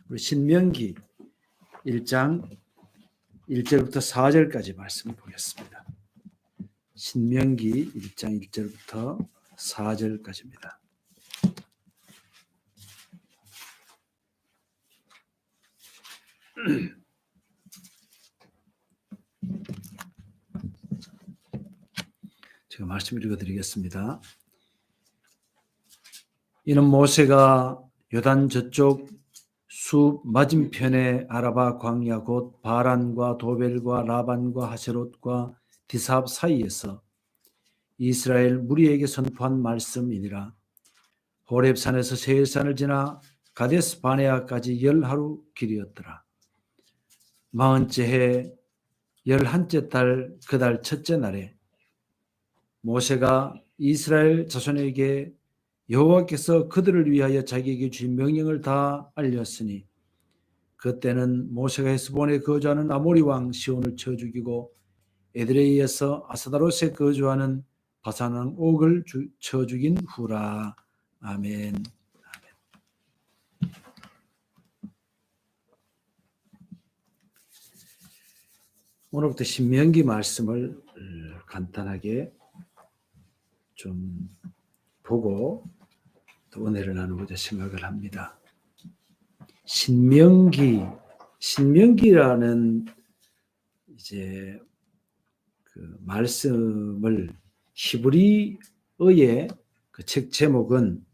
우리 신명기 1장 1절부터 4절까지 말씀을 보겠습니다. 신명기 1장 1절부터 4절까지입니다. 제가 말씀 읽어드리겠습니다. 이는 모세가 요단 저쪽 숲 맞은편의 아라바 광야 곧 바란과 도벨과 라반과 하세롯과 디삽 사이에서 이스라엘 무리에게 선포한 말씀이니라. 호렙산에서 세일산을 지나 가데스 바네아까지 10하루 길이었더라. 40째 해 11째 달 그 달 첫째 날에 모세가 이스라엘 자손에게 여호와께서 그들을 위하여 자기에게 주신 명령을 다 알렸으니 그때는 모세가 헤스본에 거주하는 아모리 왕 시온을 쳐 죽이고 에드레이에서 아스다롯에 거주하는 바산 왕 옥을 쳐 죽인 후라. 아멘. 오늘부터 신명기 말씀을 간단하게 좀 보고 또 은혜를 나누고자 생각을 합니다. 신명기라는 이제 그 말씀을 히브리어의 그 책 제목은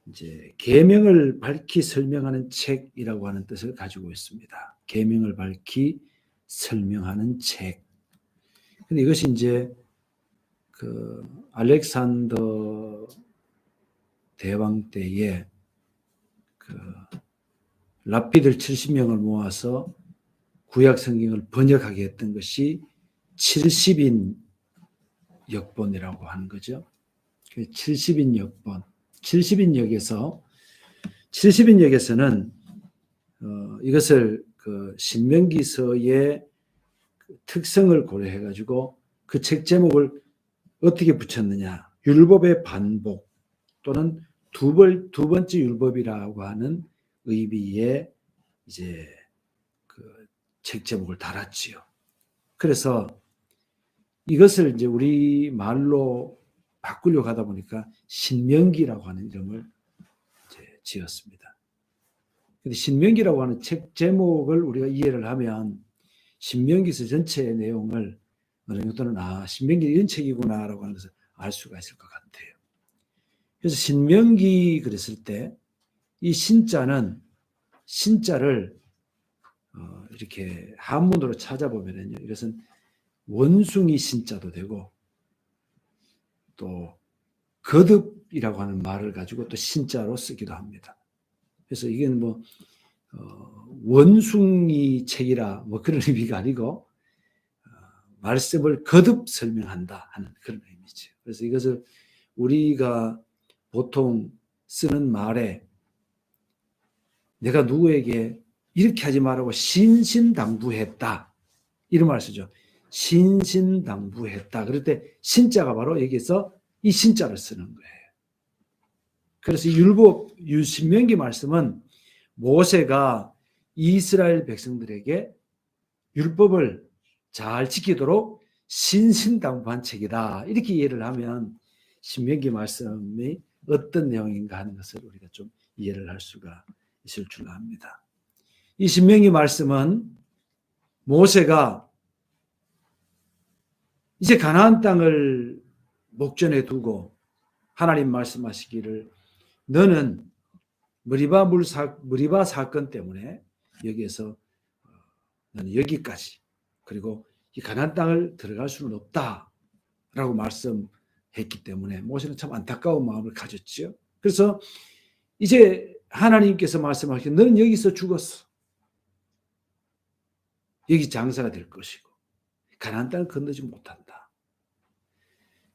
이제 계명을 밝히 설명하는 책이라고 하는 뜻을 가지고 있습니다. 계명을 밝히 설명하는 책. 근데 이것이 이제 그 알렉산더 대왕 때에 그 랍비들 70명을 모아서 구약 성경을 번역하게 했던 것이 70인 역본이라고 하는 거죠. 70인 역본. 70인 역에서는 이것을 그 신명기서의 특성을 고려해 가지고 그 책 제목을 어떻게 붙였느냐? 율법의 반복 또는 두 번째 율법이라고 하는 의미의 이제 그 책 제목을 달았지요. 그래서 이것을 이제 우리 말로 바꾸려고 하다 보니까 신명기라고 하는 이름을 이제 지었습니다. 근데 신명기라고 하는 책 제목을 우리가 이해를 하면 신명기서 전체의 내용을 어느 정도는 신명기 이런 책이구나라고 하는 것을 알 수가 있을 것 같아요. 그래서 신명기 그랬을 때 이 신자를 이렇게 한문으로 찾아보면요, 이것은 원숭이 신자도 되고 또 거듭이라고 하는 말을 가지고 또 신자로 쓰기도 합니다. 그래서 이게 뭐 원숭이 책이라 뭐 그런 의미가 아니고 말씀을 거듭 설명한다 하는 그런 의미죠. 그래서 이것을 우리가 보통 쓰는 말에 내가 누구에게 이렇게 하지 말라고 신신당부했다 이런 말을 쓰죠. 신신당부했다. 그럴 때 신자가 바로 여기서 이 신자를 쓰는 거예요. 그래서 신명기 말씀은 모세가 이스라엘 백성들에게 율법을 잘 지키도록 신신당부한 책이다. 이렇게 이해를 하면 신명기 말씀이 어떤 내용인가 하는 것을 우리가 좀 이해를 할 수가 있을 줄 압니다. 이 신명기 말씀은 모세가 이제 가나안 땅을 목전에 두고 하나님 말씀하시기를 너는 머리바 사건 때문에 여기에서 너는 여기까지 그리고 이 가나안 땅을 들어갈 수는 없다라고 말씀했기 때문에 모세는 참 안타까운 마음을 가졌죠. 그래서 이제 하나님께서 말씀하시기를 너는 여기서 죽었어. 여기 장사가 될 것이고 가나안 땅을 건너지 못한다.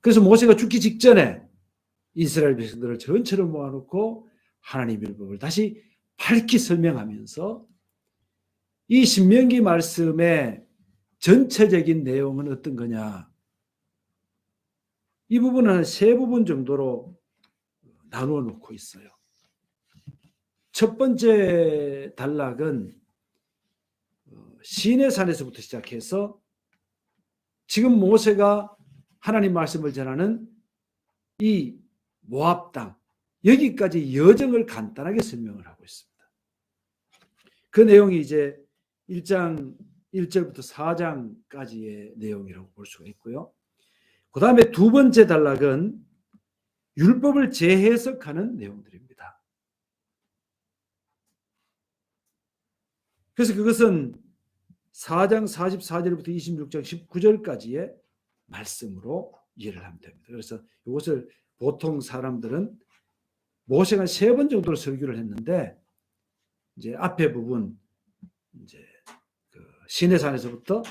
그래서 모세가 죽기 직전에 이스라엘 백성들을 전체를 모아놓고 하나님의 율법을 다시 밝히 설명하면서 이 신명기 말씀의 전체적인 내용은 어떤 거냐? 이 부분은 한 세 부분 정도로 나누어 놓고 있어요. 첫 번째 단락은 시내산에서부터 시작해서 지금 모세가 하나님 말씀을 전하는 이 모압 땅, 여기까지 여정을 간단하게 설명을 하고 있습니다. 그 내용이 이제 1장 1절부터 4장까지의 내용이라고 볼 수가 있고요. 그 다음에 두 번째 단락은 율법을 재해석하는 내용들입니다. 그래서 그것은 4장 44절부터 26장 19절까지의 말씀으로 이해를 하면 됩니다. 그래서 이것을 보통 사람들은 모세가 3번 정도로 설교를 했는데, 이제 앞에 부분, 이제 그 시내산에서부터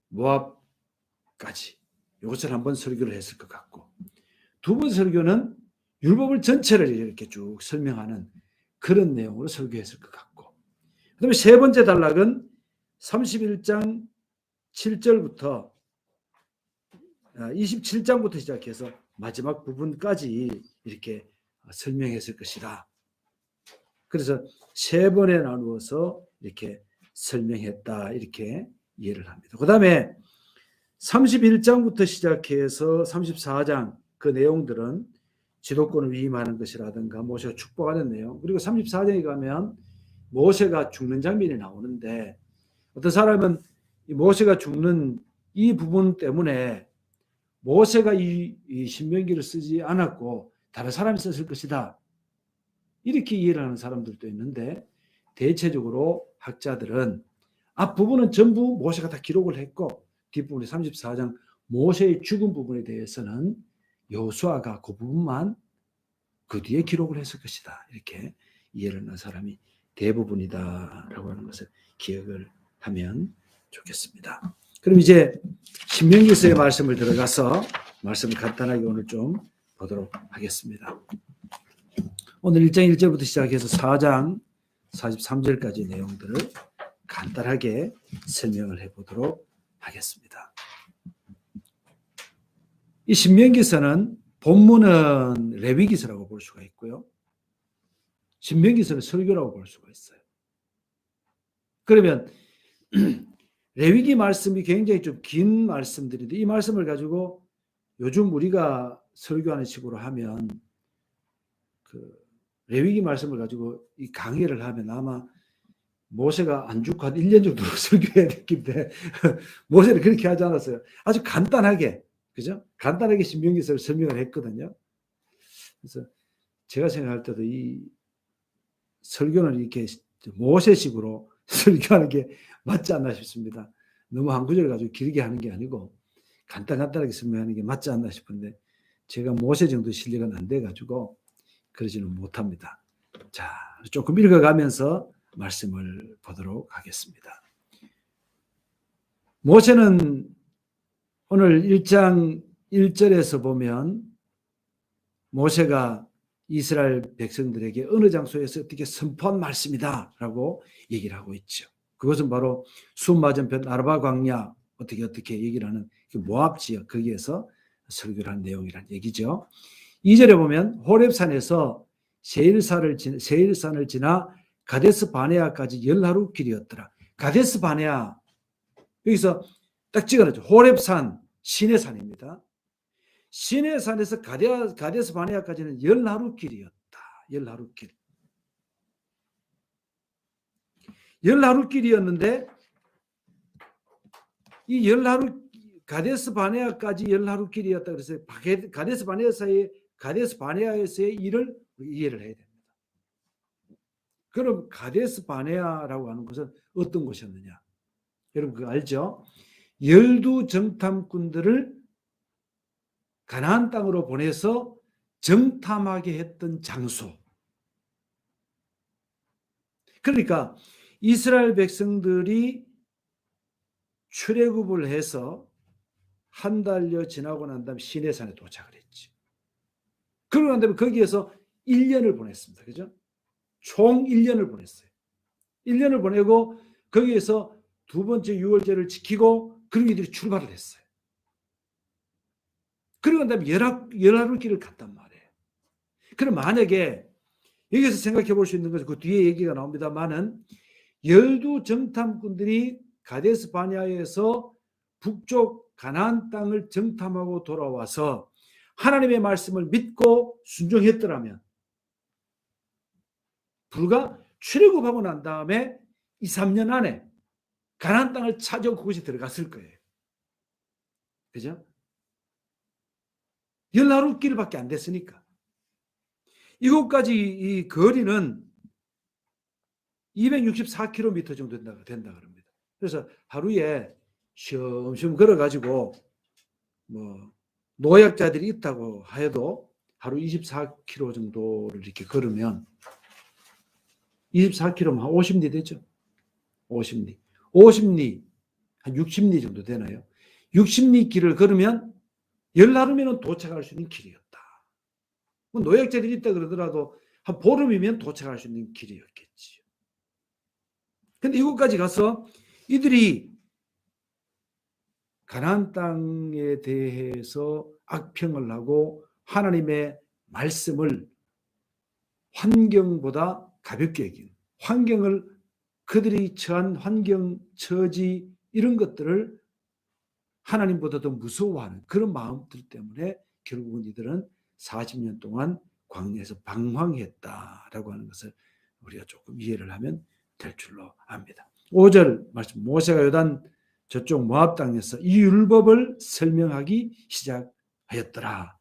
모압까지 이것을 한번 설교를 했을 것 같고, 두 번째 설교는 율법을 전체를 이렇게 쭉 설명하는 그런 내용으로 설교했을 것 같고, 그다음에 세 번째 단락은 31장 7절부터 27장부터 시작해서 마지막 부분까지 이렇게 설명했을 것이다. 그래서 3번에 나누어서 이렇게 설명했다, 이렇게 이해를 합니다. 그 다음에 31장부터 시작해서 34장 그 내용들은 지도권을 위임하는 것이라든가 모세가 축복하는 내용, 그리고 34장에 가면 모세가 죽는 장면이 나오는데, 어떤 사람은 모세가 죽는 이 부분 때문에 모세가 이 신명기를 쓰지 않았고 다른 사람이 썼을 것이다, 이렇게 이해를 하는 사람들도 있는데, 대체적으로 학자들은 앞부분은 전부 모세가 다 기록을 했고 뒷부분이 34장 모세의 죽은 부분에 대해서는 여호수아가 그 부분만 그 뒤에 기록을 했을 것이다, 이렇게 이해를 하는 사람이 대부분이다라고 하는 것을 기억을 하면 좋겠습니다. 그럼 이제 신명기서의 말씀을 들어가서 말씀을 간단하게 오늘 좀 보도록 하겠습니다. 오늘 1장 1절부터 시작해서 4장 43절까지 내용들을 간단하게 설명을 해보도록 하겠습니다. 이 신명기서는 본문은 레위기서라고 볼 수가 있고요, 신명기서는 설교라고 볼 수가 있어요. 그러면 레위기 말씀이 굉장히 좀 긴 말씀들인데, 이 말씀을 가지고 요즘 우리가 설교하는 식으로 하면 그 레위기 말씀을 가지고 이 강의를 하면 아마 모세가 안 죽고 한 1년 정도 설교해야 됐긴데 모세는 그렇게 하지 않았어요. 아주 간단하게, 그죠? 간단하게 신명기서를 설명을 했거든요. 그래서 제가 생각할 때도 이 설교는 이렇게 모세식으로 설교하는 게 맞지 않나 싶습니다. 너무 한 구절 가지고 길게 하는 게 아니고 간단하게 설명하는 게 맞지 않나 싶은데, 제가 모세 정도 실력은 안 돼가지고 그러지는 못합니다. 자, 조금 읽어가면서 말씀을 보도록 하겠습니다. 모세는 오늘 1장 1절에서 보면 모세가 이스라엘 백성들에게 어느 장소에서 어떻게 선포한 말씀이다 라고 얘기를 하고 있죠. 그것은 바로 순 맞은편 아라바 광야 어떻게 얘기를 하는 모압 지역, 거기에서 설교를 한 내용이란 얘기죠. 2절에 보면 호렙산에서 세일산을 지나 가데스 바네아까지 열하루 길이었더라. 가데스 바네아, 여기서 딱 찍어놨죠. 호렙산, 시내산입니다. 시내산에서 가데스 바네아까지는 열하루 길이었다. 열하루 길. 열하루 길이었는데, 이 열하루, 가데스 바네아까지 열하루 길이었다. 그래서 가데스 바네아에서의 일을 이해를 해야 됩니다. 그럼 가데스 바네아라고 하는 것은 어떤 곳이었느냐? 여러분 그거 알죠? 열두 정탐꾼들을 가나안 땅으로 보내서 정탐하게 했던 장소. 그러니까 이스라엘 백성들이 출애굽을 해서 한 달여 지나고 난 다음에 시내산에 도착을 했지. 그러고 난 다음에 거기에서 1년을 보냈습니다. 그죠? 총 1년을 보냈어요. 1년을 보내고 거기에서 두 번째 유월절을 지키고 그리고 이들이 출발을 했어요. 그러고 난 다음에 열하루 길을 갔단 말이에요. 그럼 만약에 여기서 생각해 볼 수 있는 것은 그 뒤에 얘기가 나옵니다만은 열두 정탐꾼들이 가데스 바네아에서 북쪽 가나안 땅을 정탐하고 돌아와서 하나님의 말씀을 믿고 순종했더라면 불과 출애굽하고 난 다음에 2, 3년 안에 가나안 땅을 찾아오고 그곳에 들어갔을 거예요. 그죠? 열하루 길밖에 안 됐으니까. 이곳까지 이 거리는 264km 정도 된다 그럽니다. 그래서 하루에 쉬엄쉬엄 걸어가지고 뭐 노약자들이 있다고 해도 하루 24km 정도를 이렇게 걸으면 24km면 한 50리 되죠. 50리. 50리, 한 60리 정도 되나요? 60리 길을 걸으면 열하루면 도착할 수 있는 길이었다. 뭐 노약자들이 있다 그러더라도 한 보름이면 도착할 수 있는 길이었겠지요. 근데 이곳까지 가서 이들이 가나안 땅에 대해서 악평을 하고 하나님의 말씀을 환경보다 가볍게 여긴, 환경을 그들이 처한 환경, 처지 이런 것들을 하나님보다 더 무서워하는 그런 마음들 때문에 결국은 이들은 40년 동안 광야에서 방황했다라고 하는 것을 우리가 조금 이해를 하면 될 줄로 압니다. 5절 말씀, 모세가 요단 저쪽 모압 땅에서 이 율법을 설명하기 시작하였더라.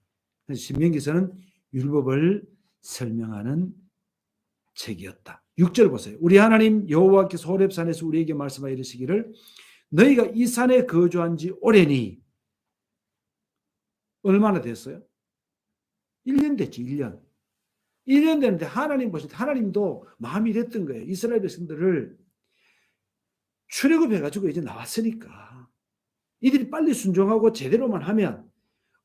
신명기서는 율법을 설명하는 책이었다. 6절 보세요. 우리 하나님 여호와께서 호렙산에서 우리에게 말씀하여 이르시기를 너희가 이 산에 거주한 지 오래니 얼마나 됐어요? 1년 됐지. 1년. 1년 됐는데 하나님 보실 때 하나님도 마음이 이랬던 거예요. 이스라엘 백성들을 출애굽해가지고 이제 나왔으니까 이들이 빨리 순종하고 제대로만 하면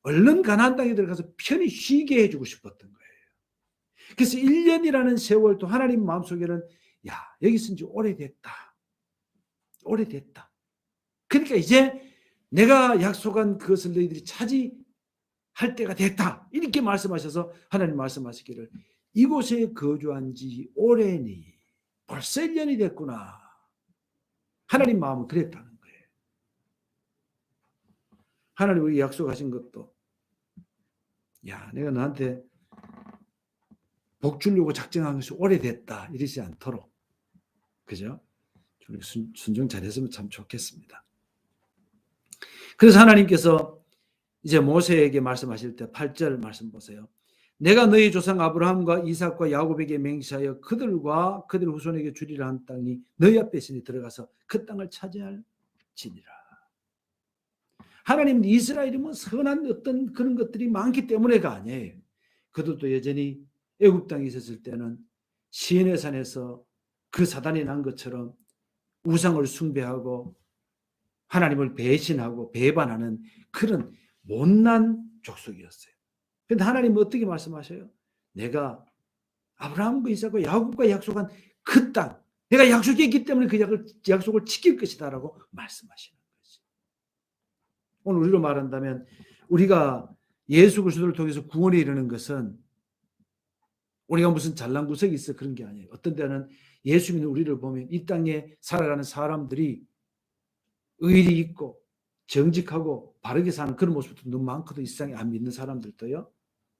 얼른 가나안 땅에 들어가서 편히 쉬게 해주고 싶었던 거예요. 그래서 1년이라는 세월도 하나님 마음속에는 야 여기 있은 지 오래됐다. 오래됐다. 그러니까 이제 내가 약속한 그것을 너희들이 차지할 때가 됐다. 이렇게 말씀하셔서 하나님 말씀하시기를 이곳에 거주한 지 오래니 벌써 1년이 됐구나. 하나님 마음은 그랬다는 거예요. 하나님 우리 약속하신 것도 야 내가 너한테 복 주려고 작정한 것이 오래됐다 이러지 않도록 그죠? 순종 잘했으면 참 좋겠습니다. 그래서 하나님께서 이제 모세에게 말씀하실 때 8절 말씀 보세요. 내가 너희 조상 아브라함과 이삭과 야곱에게 맹세하여 그들과 그들 후손에게 주리라 한 땅이 너희 앞에 있으니 들어가서 그 땅을 차지할지니라. 하나님 이스라엘이 뭐 선한 어떤 그런 것들이 많기 때문에가 아니에요. 그들도 여전히 애굽 땅에 있었을 때는 시인의 산에서 그 사단이 난 것처럼 우상을 숭배하고 하나님을 배신하고 배반하는 그런 못난 족속이었어요. 그런데 하나님은 어떻게 말씀하셔요? 내가 아브라함과 이삭과 야곱과 약속한 그 땅, 내가 약속했기 때문에 그 약속을 지킬 것이다라고 말씀하시는 거죠. 오늘 우리로 말한다면 우리가 예수 그리스도를 통해서 구원에 이르는 것은 우리가 무슨 잘난 구석이 있어 그런 게 아니에요. 어떤 때는 예수 믿는 우리를 보면 이 땅에 살아가는 사람들이 의리 있고 정직하고 바르게 사는 그런 모습도 너무 많거든. 이 세상에 안 믿는 사람들도요.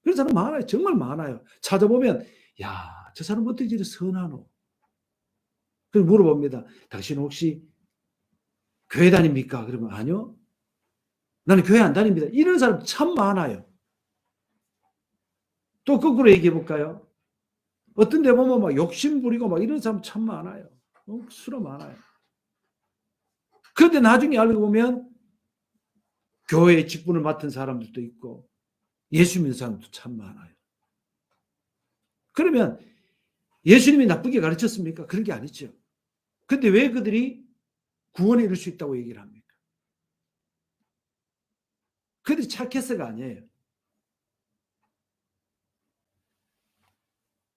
그런 사람 많아요. 정말 많아요. 찾아보면 야, 저 사람 어떻게 저렇게 선하노? 그래서 물어봅니다. 당신 혹시 교회 다닙니까? 그러면 아니요. 나는 교회 안 다닙니다. 이런 사람 참 많아요. 또 거꾸로 얘기해 볼까요? 어떤 데 보면 막 욕심 부리고 막 이런 사람 참 많아요. 수로 많아요. 그런데 나중에 알고 보면 교회의 직분을 맡은 사람들도 있고 예수 믿는 사람도 참 많아요. 그러면 예수님이 나쁘게 가르쳤습니까? 그런 게 아니죠. 근데 왜 그들이 구원에 이룰 수 있다고 얘기를 합니까? 그들이 착해서가 아니에요.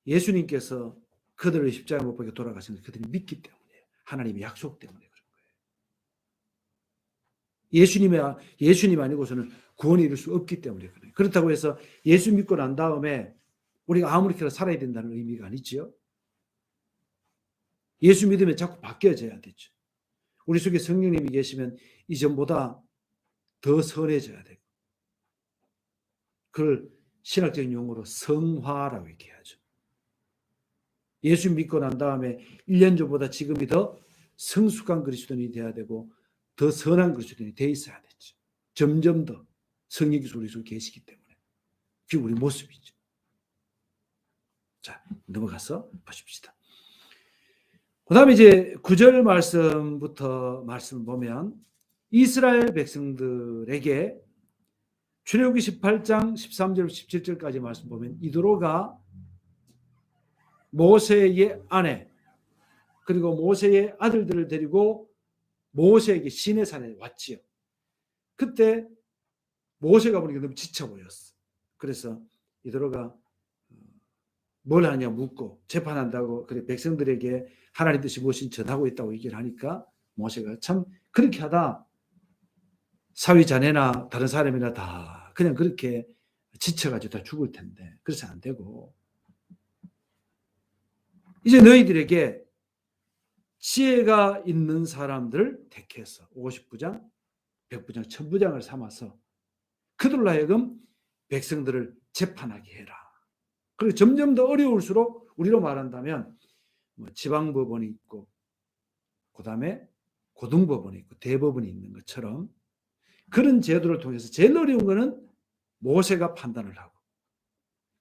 예수님께서 그들을 십자가에 못 박혀 돌아가신 걸 그들이 믿기 때문이에요. 하나님의 약속 때문에 그런 거예요. 예수님 아니고서는 구원에 이룰 수 없기 때문에 그래요. 그렇다고 해서 예수 믿고 난 다음에 우리가 아무렇게나 살아야 된다는 의미가 아니지요. 예수 믿으면 자꾸 바뀌어져야 되죠. 우리 속에 성령님이 계시면 이전보다 더 선해져야 되고, 그걸 신학적인 용어로 성화라고 얘기하죠. 예수 믿고 난 다음에 1년 전보다 지금이 더 성숙한 그리스도인이 돼야 되고 더 선한 그리스도인이 돼 있어야 되죠. 점점 더 성령께서 우리 속에 계시기 때문에. 그게 우리 모습이죠. 자, 넘어가서 보십시다. 그 다음에 이제 9절 말씀부터 말씀을 보면 이스라엘 백성들에게 출애굽기 18장 13절 17절까지 말씀 보면 이도로가 모세의 아내 그리고 모세의 아들들을 데리고 모세에게 시내산에 왔지요. 그때 모세가 보니까 너무 지쳐 보였어. 그래서 이도로가 뭘 하냐 묻고 재판한다고 그래 백성들에게 하나님 뜻이 무엇인지 전하고 있다고 얘기를 하니까 모세가 참 그렇게 하다 사위 자네나 다른 사람이나 다 그냥 그렇게 지쳐가지고 다 죽을 텐데 그래서 안 되고 이제 너희들에게 지혜가 있는 사람들을 택해서 50부장, 100부장, 1000부장을 삼아서 그들로 하여금 백성들을 재판하게 해라. 그리고 점점 더 어려울수록 우리로 말한다면 지방법원이 있고 그 다음에 고등법원이 있고 대법원이 있는 것처럼 그런 제도를 통해서 제일 어려운 거는 모세가 판단을 하고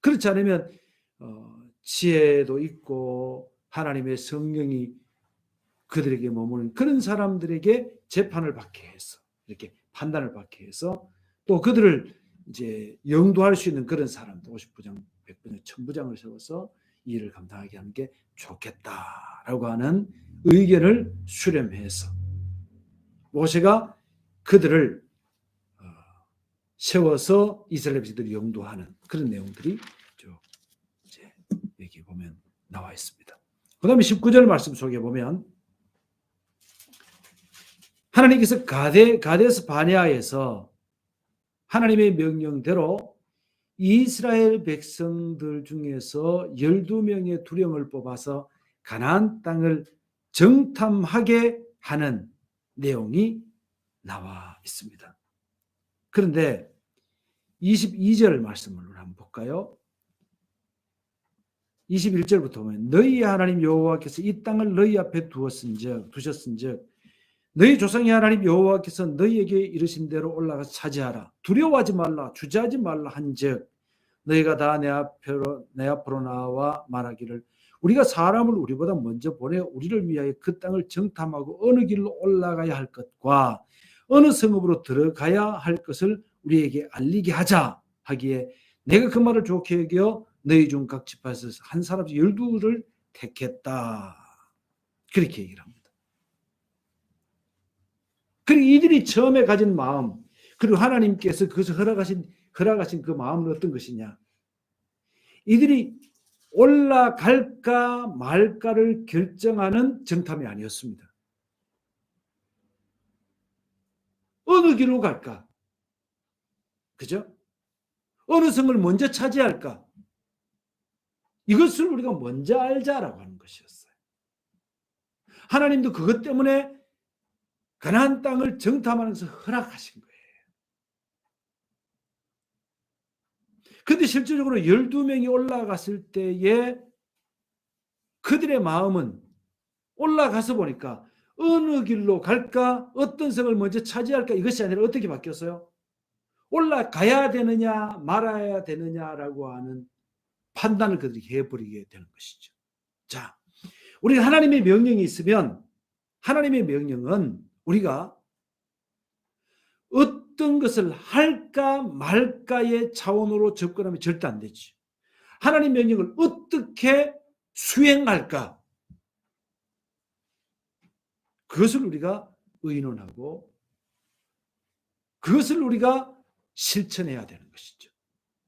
그렇지 않으면 지혜도 있고 하나님의 성령이 그들에게 머무는 그런 사람들에게 재판을 받게 해서 이렇게 판단을 받게 해서 또 그들을 이제 영도할 수 있는 그런 사람들 50부장, 100부장, 1000부장을 세워서 이 일을 감당하게 하는 게 좋겠다라고 하는 의견을 수렴해서 모세가 그들을 세워서 이스라엘 백성들이 영도하는 그런 내용들이 쭉 이제 여기 보면 나와 있습니다. 그 다음에 19절 말씀 속에 보면 하나님께서 가데스 바네아에서 하나님의 명령대로 이스라엘 백성들 중에서 12명의 두령을 뽑아서 가나안 땅을 정탐하게 하는 내용이 나와 있습니다. 그런데 22절 말씀을 한번 볼까요? 21절부터 보면 너희의 하나님 여호와께서 이 땅을 너희 앞에 두셨은즉 너희 조상의 하나님 여호와께서 너희에게 이르신 대로 올라가서 차지하라. 두려워하지 말라. 주저하지 말라 한즉 너희가 다 내 앞으로 나와 말하기를 우리가 사람을 우리보다 먼저 보내 우리를 위하여 그 땅을 정탐하고 어느 길로 올라가야 할 것과 어느 성읍으로 들어가야 할 것을 우리에게 알리게 하자 하기에 내가 그 말을 좋게 여겨 너희 중 각 지파에서 한 사람씩 12를 택했다. 그렇게 얘기를 합니다. 그리고 이들이 처음에 가진 마음 그리고 하나님께서 그것을 허락하신 그 마음은 어떤 것이냐. 이들이 올라갈까 말까를 결정하는 정탐이 아니었습니다. 어느 길로 갈까? 그죠? 어느 성을 먼저 차지할까? 이것을 우리가 먼저 알자라고 하는 것이었어요. 하나님도 그것 때문에 가나안 땅을 정탐하면서 허락하신 거예요. 그런데 실질적으로 12명이 올라갔을 때에 그들의 마음은 올라가서 보니까 어느 길로 갈까? 어떤 성을 먼저 차지할까? 이것이 아니라 어떻게 바뀌었어요? 올라가야 되느냐 말아야 되느냐라고 하는 판단을 그들이 해버리게 되는 것이죠. 자, 우리 하나님의 명령이 있으면 하나님의 명령은 우리가 어떤 것을 할까 말까의 차원으로 접근하면 절대 안 되지. 하나님 명령을 어떻게 수행할까? 그것을 우리가 의논하고 그것을 우리가 실천해야 되는 것이죠.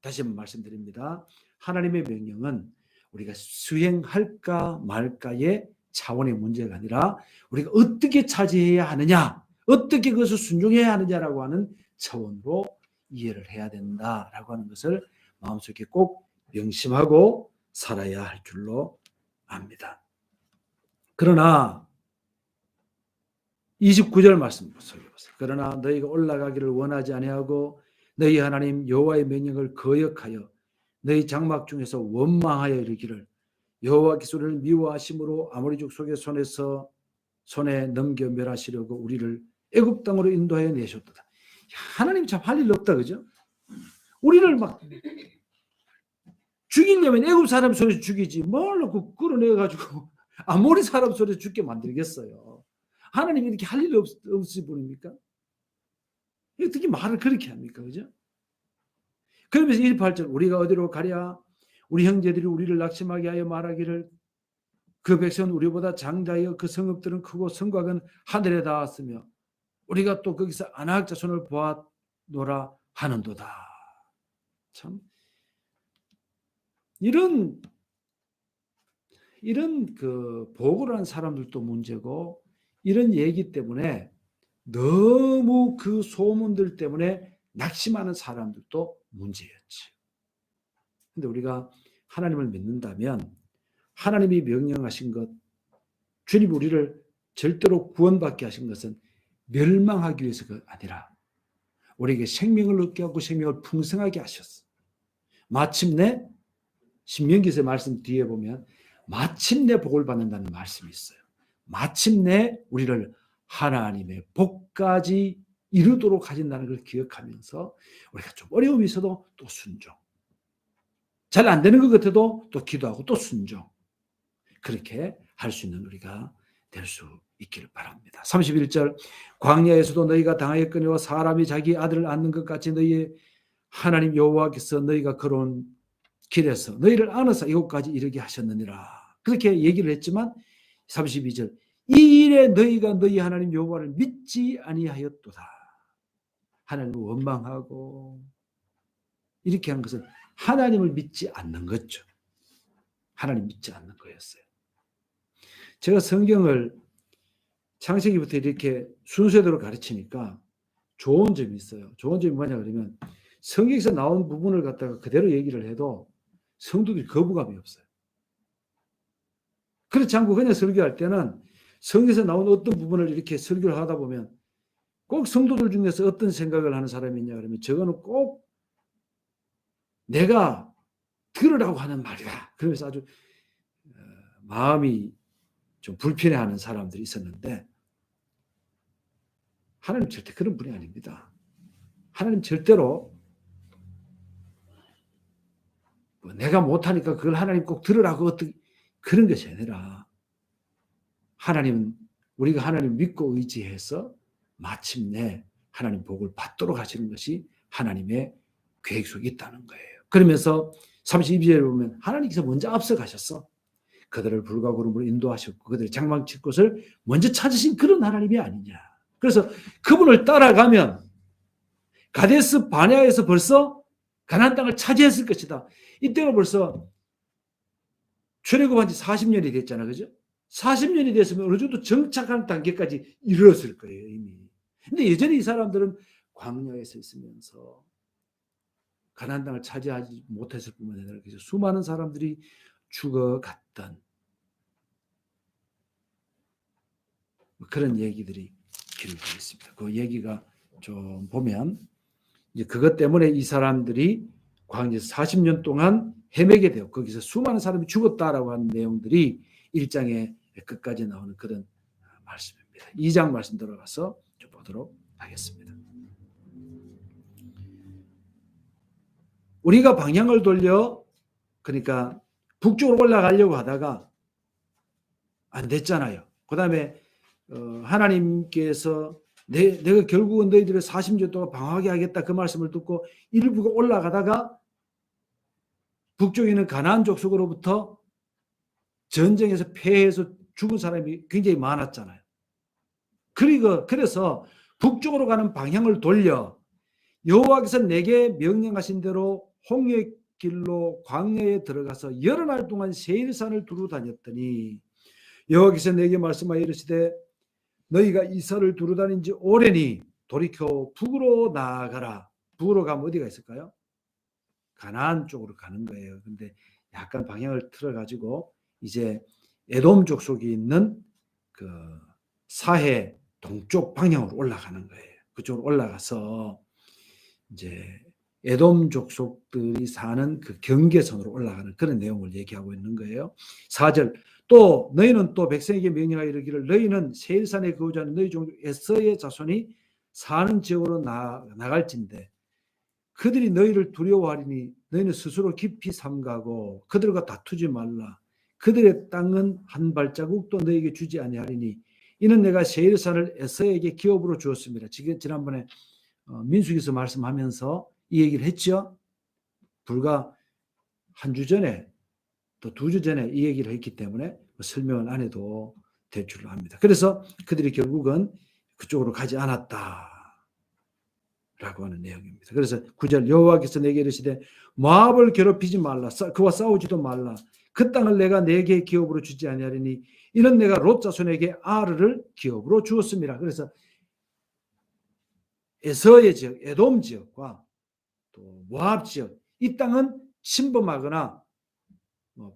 다시 한번 말씀드립니다. 하나님의 명령은 우리가 수행할까 말까의 차원의 문제가 아니라 우리가 어떻게 차지해야 하느냐, 어떻게 그것을 순종해야 하느냐라고 하는 차원으로 이해를 해야 된다라고 하는 것을 마음속에 꼭 명심하고 살아야 할 줄로 압니다. 그러나 29절 말씀 보세요. 그러나 너희가 올라가기를 원하지 아니하고 너희 하나님 여호와의 명령을 거역하여 너희 장막 중에서 원망하여 이르기를 여호와께서 우리를 미워하심으로 아모리족 속의 손에 넘겨 멸하시려고 우리를 애굽 땅으로 인도하여 내셨도다. 하나님 참 할 일 없다, 그죠? 우리를 막 죽이려면 애굽 사람 손에서 죽이지 뭘 끌어내 가지고 아모리 사람 손에서 죽게 만들겠어요. 하나님이 이렇게 할 일 없으시 분입니까? 어떻게 말을 그렇게 합니까? 그죠? 그러면서 28절 우리가 어디로 가랴? 우리 형제들이 우리를 낙심하게 하여 말하기를 그 백성은 우리보다 장자여 그 성읍들은 크고 성곽은 하늘에 닿았으며 우리가 또 거기서 아낙 자손을 보았노라 하는도다. 참 이런 그 보고를 한 사람들도 문제고 이런 얘기 때문에 너무 그 소문들 때문에 낙심하는 사람들도 문제였지. 근데 우리가 하나님을 믿는다면 하나님이 명령하신 것, 주님 우리를 절대로 구원받게 하신 것은 멸망하기 위해서가 아니라 우리에게 생명을 얻게 하고 생명을 풍성하게 하셨어. 마침내 신명기서의 말씀 뒤에 보면 마침내 복을 받는다는 말씀이 있어요. 마침내 우리를 하나님의 복까지 이루도록 하신다는 걸 기억하면서 우리가 좀 어려움이 있어도 또 순종. 잘 안 되는 것 같아도 또 기도하고 또 순종. 그렇게 할 수 있는 우리가 될 수 있기를 바랍니다. 31절 광야에서도 너희가 당하였거니와 사람이 자기 아들을 안는 것 같이 너희의 하나님 여호와께서 너희가 걸어온 길에서 너희를 안으사 이곳까지 이르게 하셨느니라. 그렇게 얘기를 했지만 32절 이 일에 너희가 너희 하나님 여호와를 믿지 아니하였도다. 하나님을 원망하고 이렇게 하는 것은 하나님을 믿지 않는 거죠. 하나님 믿지 않는 거였어요. 제가 성경을 창세기부터 이렇게 순서대로 가르치니까 좋은 점이 있어요. 좋은 점이 뭐냐 그러면 성경에서 나온 부분을 갖다가 그대로 얘기를 해도 성도들이 거부감이 없어요. 그렇지 않고 그냥 설교할 때는 성경에서 나온 어떤 부분을 이렇게 설교를 하다 보면 꼭 성도들 중에서 어떤 생각을 하는 사람이 있냐 그러면 저거는 꼭 내가 들으라고 하는 말이다. 그러면서 아주 마음이 좀 불편해하는 사람들이 있었는데 하나님 절대 그런 분이 아닙니다. 하나님 절대로 뭐 내가 못하니까 그걸 하나님 꼭 들으라고 어떻게 그런 것이 아니라 하나님은 우리가 하나님 믿고 의지해서 마침내 하나님 복을 받도록 하시는 것이 하나님의 계획 속에 있다는 거예요. 그러면서 32절에 보면 하나님께서 먼저 앞서 가셨어. 그들을 불과 구름으로 인도하셨고 그들의 장막 칠 곳을 먼저 찾으신 그런 하나님이 아니냐. 그래서 그분을 따라가면 가데스 바네아에서 벌써 가나안 땅을 차지했을 것이다. 이때가 벌써 출애굽한 지 40년이 됐잖아. 그죠? 40년이 됐으면 어느 정도 정착하는 단계까지 이르렀을 거예요, 이미. 근데 여전히 이 사람들은 광야에서 있으면서 가나안 땅을 차지하지 못했을 뿐만 아니라 그래서 수많은 사람들이 죽어갔던 그런 얘기들이 기록되어 있습니다. 그 얘기가 좀 보면 이제 그것 때문에 이 사람들이 광야에서 40년 동안 헤매게 되고 거기서 수많은 사람이 죽었다라고 하는 내용들이 1장의 끝까지 나오는 그런 말씀입니다. 2장 말씀 들어가서 좀 보도록 하겠습니다. 우리가 방향을 돌려 그러니까 북쪽으로 올라가려고 하다가 안 됐잖아요. 그 다음에 하나님께서 내가 결국은 너희들을 40년 동안 방황하게 하겠다 그 말씀을 듣고 일부가 올라가다가 북쪽에 있는 가나안 족속으로부터 전쟁에서 패해서 죽은 사람이 굉장히 많았잖아요. 그래서 북쪽으로 가는 방향을 돌려 여호와께서 내게 명령하신 대로 홍해 길로 광야에 들어가서 여러 날 동안 세일산을 두루 다녔더니 여호와께서 내게 말씀하여 이르시되 너희가 이 산을 두루 다닌 지 오래니 돌이켜 북으로 나아가라. 북으로 가면 어디가 있을까요? 가나안 쪽으로 가는 거예요. 근데 약간 방향을 틀어가지고 이제 에돔 족속이 있는 그 사해 동쪽 방향으로 올라가는 거예요. 그쪽으로 올라가서 이제 에돔 족속들이 사는 그 경계선으로 올라가는 그런 내용을 얘기하고 있는 거예요. 4절 또 너희는 또 백성에게 명령하여 이르기를 너희는 세일산에 거주하는 너희 종족 에서의 자손이 사는 지역으로 나갈진대 그들이 너희를 두려워하리니 너희는 스스로 깊이 삼가고 그들과 다투지 말라. 그들의 땅은 한 발자국도 너희에게 주지 아니하리니 이는 내가 세일산을 에서에게 기업으로 주었습니다. 지난번에 민수기서 말씀하면서 이 얘기를 했죠. 불과 한 주 전에 또 2주 전에 이 얘기를 했기 때문에 설명을 안 해도 될 줄로 압니다. 그래서 그들이 결국은 그쪽으로 가지 않았다. 라고 하는 내용입니다. 그래서 9절 여호와께서 내게 이르시되 모압을 괴롭히지 말라 그와 싸우지도 말라 그 땅을 내가 내게 기업으로 주지 아니하리니 이는 내가 롯 자손에게 아르를 기업으로 주었습니다. 그래서 에서의 지역, 에돔 지역과 또 모압 지역 이 땅은 침범하거나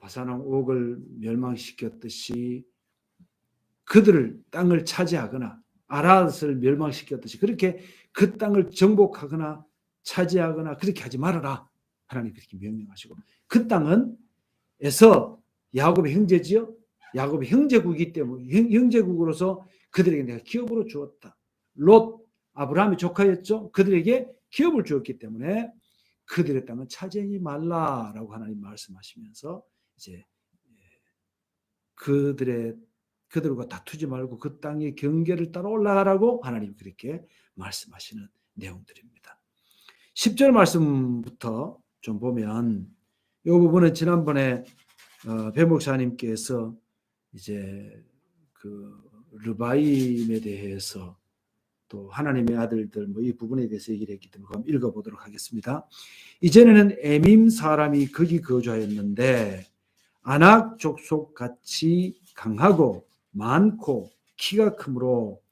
바산왕 옥을 멸망시켰듯이 그들을 땅을 차지하거나 아랏을 멸망시켰듯이 그렇게 그 땅을 정복하거나 차지하거나 그렇게 하지 말아라. 하나님 그렇게 명령하시고 그 땅은 에서 야곱의 형제지요. 야곱의 형제국이기 때문에 형제국으로서 그들에게 내가 기업으로 주었다. 롯 아브라함의 조카였죠. 그들에게 기업을 주었기 때문에 그들의 땅은 차지하지 말라라고 하나님 말씀하시면서 이제 그들과 다투지 말고 그 땅의 경계를 따라 올라가라고 하나님 그렇게 말씀하시는 내용들입니다. 10절 말씀부터 좀 보면 이 부분은 지난번에 배 목사님께서 이제 그 르바임에 대해서 또 하나님의 아들들 이 부분에 대해서 얘기를 했기 때문에 한번 읽어보도록 하겠습니다. 이전에는 에밈 사람이 거기 거주하였는데 아낙 족속 같이 강하고 많고 키가 크므로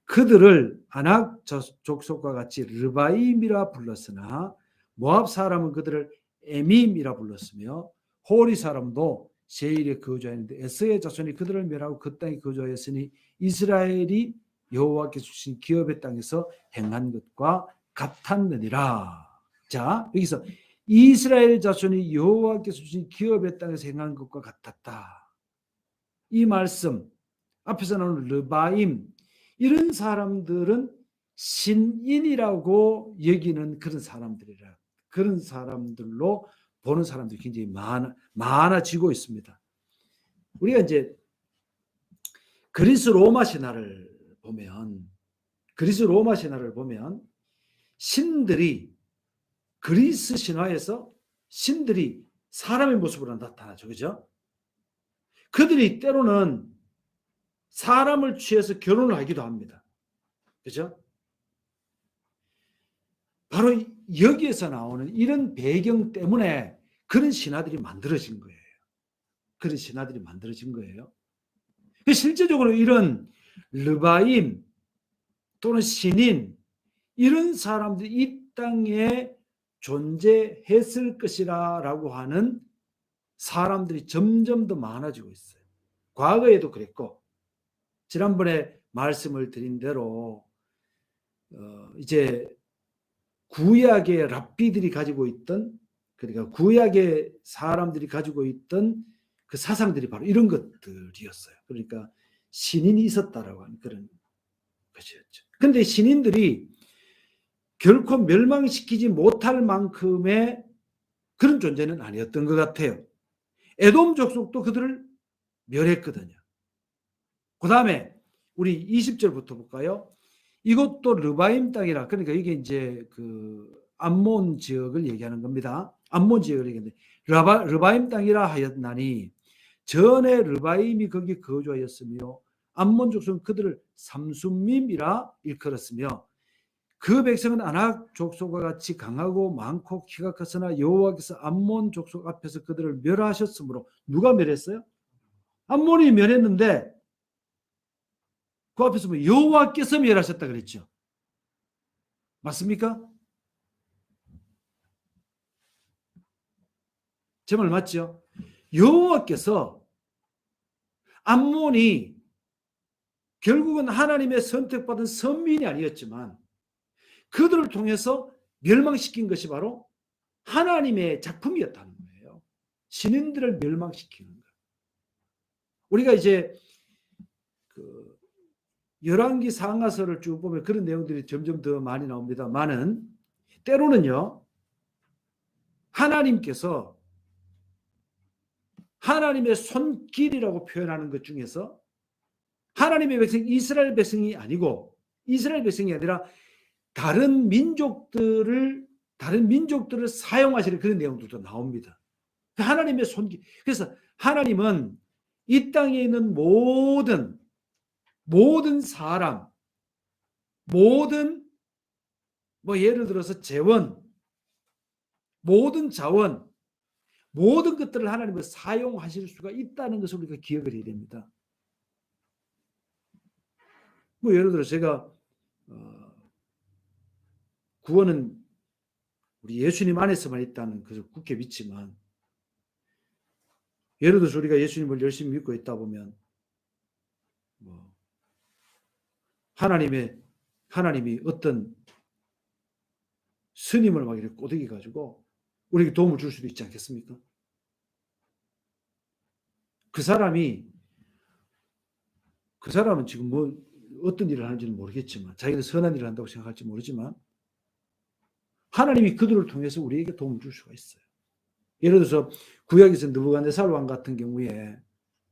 그들을 아낙 족속과 같이 르바임이라 불렀으나 모압 사람은 그들을 에밈이라 불렀으며 호리 사람도 세일에 거주하였는데 에서의 자손이 그들을 멸하고 그 땅에 거주하였으니 이스라엘이 여호와께서 주신 기업의 땅에서 행한 것과 같았느니라. 자, 여기서 이스라엘 자손이 여호와께서 주신 기업의 땅에서 행한 것과 같았다. 이 말씀 앞에서 나오는 르바임 이런 사람들은 신인이라고 여기는 그런 사람들이라 그런 사람들로 보는 사람들이 굉장히 많아지고 있습니다. 우리가 이제 그리스 로마 신화를 보면 신들이 그리스 신화에서 신들이 사람의 모습으로 나타나죠. 그죠? 그들이 때로는 사람을 취해서 결혼을 하기도 합니다. 그죠? 바로 여기에서 나오는 이런 배경 때문에 그런 신화들이 만들어진 거예요. 실제적으로 이런 르바임 또는 신인 이런 사람들이 이 땅에 존재했을 것이라고 하는 사람들이 점점 더 많아지고 있어요. 과거에도 그랬고 지난번에 말씀을 드린 대로 이제 구약의 랍비들이 가지고 있던 그러니까 구약의 사람들이 가지고 있던 그 사상들이 바로 이런 것들이었어요. 그러니까 신인이 있었다라고 하는 그런 것이었죠. 그런데 신인들이 결코 멸망시키지 못할 만큼의 그런 존재는 아니었던 것 같아요. 에돔 족속도 그들을 멸했거든요. 그 다음에 우리 20절부터 볼까요? 이것도 르바임 땅이라 그러니까 이게 이제 그 암몬 지역을 얘기하는 겁니다. 암몬 지역을 얘기하는데 르바임 땅이라 하였나니 전에 르바임이 거기 거주하였으며 암몬 족속은 그들을 삼순밈이라 일컬었으며 그 백성은 아낙 족속과 같이 강하고 많고 키가 컸으나 여호와께서 암몬 족속 앞에서 그들을 멸하셨으므로 누가 멸했어요? 암몬이 멸했는데 그 앞에서 뭐 여호와께서 멸하셨다 그랬죠. 맞습니까? 제 말 맞죠? 여호와께서 암몬이 결국은 하나님의 선택받은 선민이 아니었지만 그들을 통해서 멸망시킨 것이 바로 하나님의 작품이었다는 거예요. 신인들을 멸망시키는 것. 우리가 이제 그 열왕기 상하서를 쭉 보면 그런 내용들이 점점 더 많이 나옵니다만은 때로는요, 하나님께서 하나님의 손길이라고 표현하는 것 중에서 하나님의 백성 이스라엘 백성이 아니고 이스라엘 백성이 아니라 다른 민족들을 사용하시는 그런 내용들도 나옵니다. 하나님의 손길. 그래서 하나님은 이 땅에 있는 모든 사람, 모든 예를 들어서 재원, 모든 자원, 모든 것들을 하나님은 사용하실 수가 있다는 것을 우리가 기억을 해야 됩니다. 예를 들어 제가 구원은 우리 예수님 안에서만 있다는 것을 굳게 믿지만, 예를 들어서 우리가 예수님을 열심히 믿고 있다 보면 하나님이 어떤 스님을 막 이렇게 꼬드겨 가지고 우리에게 도움을 줄 수도 있지 않겠습니까? 그 사람은 지금 어떤 일을 하는지는 모르겠지만, 자기는 선한 일을 한다고 생각할지 모르지만 하나님이 그들을 통해서 우리에게 도움을 줄 수가 있어요. 예를 들어서 구약에서 느부갓네살 왕 같은 경우에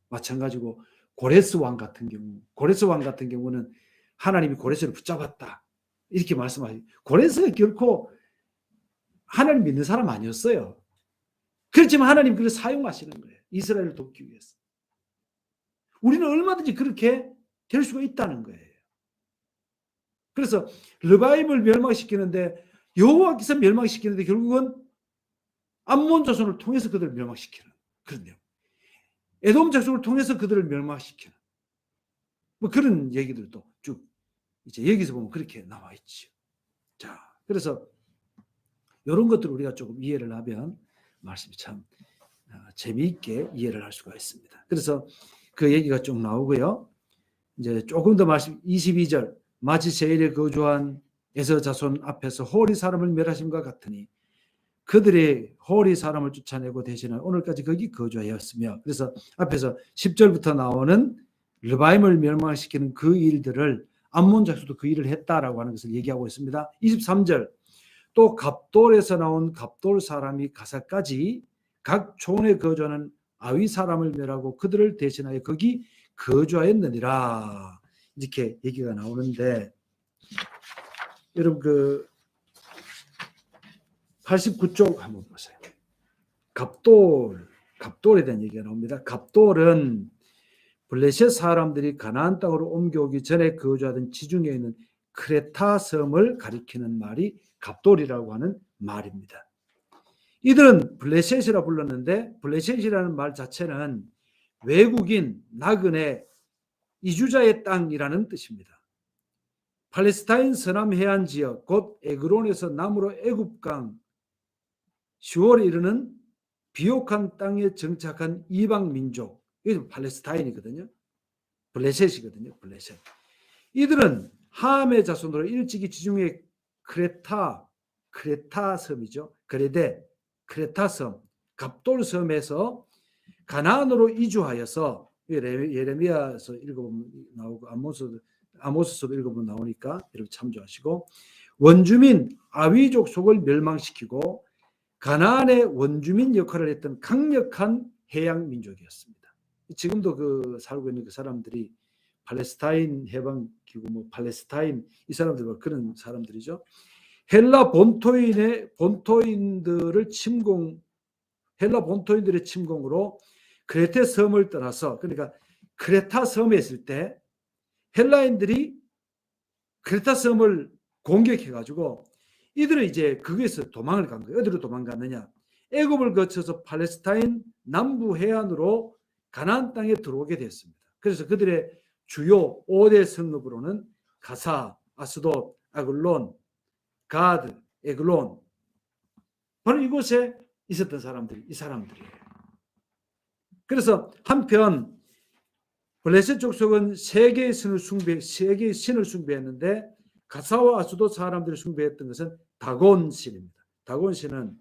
마찬가지고 고레스 왕 같은 경우는 하나님이 고레스를 붙잡았다 이렇게 말씀하시고, 고레스가 결코 하나님 믿는 사람 아니었어요. 그렇지만 하나님 그를 사용하시는 거예요. 이스라엘을 돕기 위해서. 우리는 얼마든지 그렇게 될 수가 있다는 거예요. 그래서 르바임을 멸망시키는데, 여호와께서 멸망시키는데 결국은 암몬 자손을 통해서 그들을 멸망시키는 그런 내용. 에돔 자손을 통해서 그들을 멸망시키는 그런 얘기들도 쭉 이제 여기서 보면 그렇게 나와 있죠. 자, 그래서 이런 것들을 우리가 조금 이해를 하면 말씀이 참 재미있게 이해를 할 수가 있습니다. 그래서 그 얘기가 좀 나오고요. 이제 조금 더 말씀 22절, 마치 세일에 거주한 에서 자손 앞에서 호리 사람을 멸하심과 같으니 그들이 호리 사람을 쫓아내고 대신에 오늘까지 거기 거주하였으며, 그래서 앞에서 10절부터 나오는 르바임을 멸망시키는 그 일들을 암몬 자손도 그 일을 했다라고 하는 것을 얘기하고 있습니다. 23절, 또 갑돌에서 나온 갑돌 사람이 가사까지 각 촌에 거주하는 아위 사람을 멸하고 그들을 대신하여 거기 거주하였느니라, 이렇게 얘기가 나오는데, 여러분 그 89쪽 한번 보세요. 갑돌에 대한 얘기가 나옵니다. 갑돌은 블레셋 사람들이 가나안 땅으로 옮겨오기 전에 거주하던 지중해에 있는 크레타 섬을 가리키는 말이 갑돌이라고 하는 말입니다. 이들은 블레셋이라 불렀는데, 블레셋이라는 말 자체는 외국인, 나그네, 이주자의 땅이라는 뜻입니다. 팔레스타인 서남 해안 지역, 곧 에그론에서 남으로 애굽강 시월에 이르는 비옥한 땅에 정착한 이방 민족, 이게 팔레스타인이거든요. 블레셋이거든요. 블레셋. 이들은 함의 자손으로 일찍이 지중해 크레타 섬이죠. 크레타 섬, 갑돌 섬에서 가나안으로 이주하여서, 예레미야서 읽어보면 나오고 아모스서도 읽어보면 나오니까 여러분 참조하시고, 원주민 아위족 속을 멸망시키고 가나안의 원주민 역할을 했던 강력한 해양 민족이었습니다. 지금도 그 살고 있는 그 사람들이 팔레스타인 해방기구, 팔레스타인 이 사람들 그런 사람들이죠. 헬라 본토인들의 침공으로 크레타 섬을 떠나서, 그러니까 크레타 섬에 있을 때 헬라인들이 크레타 섬을 공격해가지고 이들은 이제 거기에서 도망을 간 거예요. 어디로 도망갔느냐? 애굽을 거쳐서 팔레스타인 남부 해안으로 가나안 땅에 들어오게 됐습니다. 그래서 그들의 주요 5대 성읍으로는 가사, 아스돗, 아글론, 가드, 에글론, 바로 이곳에 있었던 사람들이 이 사람들이에요. 그래서 한편 블레셋 족속은 세 개의 신을 숭배했는데 가사와 아수도 사람들이 숭배했던 것은 다곤 신입니다. 다곤 신은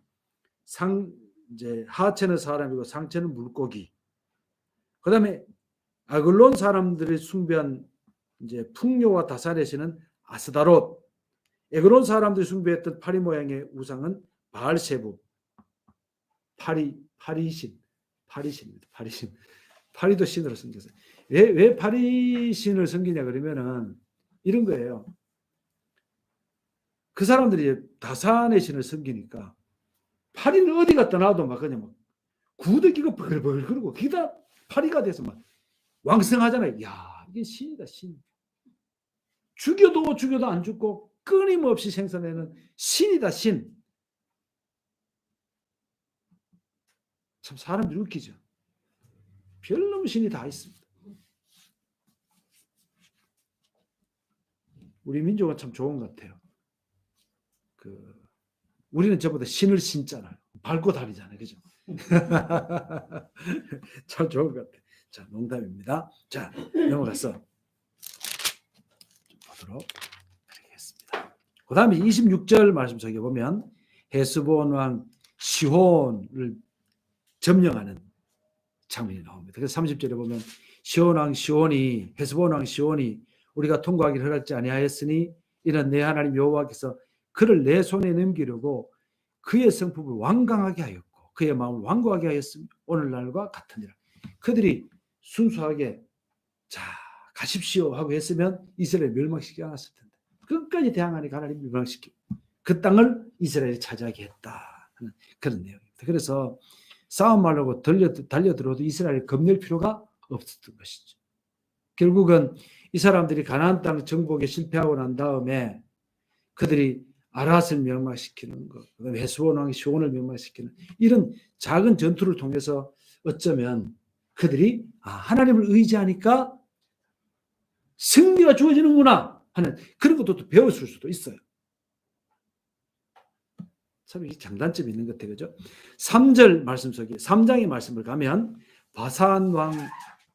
이제 하체는 사람이고 상체는 물고기. 그다음에 아글론 사람들이 숭배한 이제 풍요와 다산의 신은 아스다롯. 에그론 사람들이 숭배했던 파리 모양의 우상은 바알세부. 파리신입니다. 파리신. 파리도 신으로 섬겼어요. 왜 파리신을 섬기냐 그러면은 이런 거예요. 그 사람들이 다산의 신을 섬기니까 파리는 어디 갔다 놔도 막 그냥 막 구더기가 벌벌 그러고 기다 파리가 돼서 막 왕성하잖아요. 야, 이게 신이다, 신. 죽여도 안 죽고 끊임없이 생산하는 신이다, 신. 참 사람들이 웃기죠. 별놈 신이 다 있습니다. 우리 민족은 참 좋은 것 같아요. 우리는 저보다 신을 신잖아요. 밟고 다니잖아요. 그죠? 참 좋은 것 같아요. 자, 농담입니다. 자, 넘어가서 좀 보도록 하겠습니다. 그 다음에 26절 말씀 속에 보면 헤스본 왕 시혼을 점령하는 장면이 나옵니다. 그래서 30절에 보면 시혼 왕 시혼이 헤스본 왕 시혼이 우리가 통과하기를 허락지 아니하였으니 이는 내 하나님 여호와께서 그를 내 손에 넘기려고 그의 성품을 완강하게 하였고 그의 마음을 완고하게 하였으며 오늘날과 같으니라. 그들이 순수하게 자 가십시오 하고 했으면 이스라엘 멸망시키지 않았을 텐데 끝까지 대항하니까 하나님 멸망시키고 그 땅을 이스라엘이 차지하게 했다 하는 그런 내용입니다. 그래서 싸움하려고 달려들어도 이스라엘이 겁낼 필요가 없었던 것이죠. 결국은 이 사람들이 가나안 땅 정복에 실패하고 난 다음에 그들이 아랏을 멸망시키는 것, 그다음에 헤스본 왕 시온을 멸망시키는 이런 작은 전투를 통해서 어쩌면 그들이 하나님을 의지하니까 승리가 주어지는구나 하는 그런 것도 또 배웠을 수도 있어요. 참 이게 장단점이 있는 것 같아요. 그죠? 3절 말씀 속에 3장의 말씀을 가면 바산 왕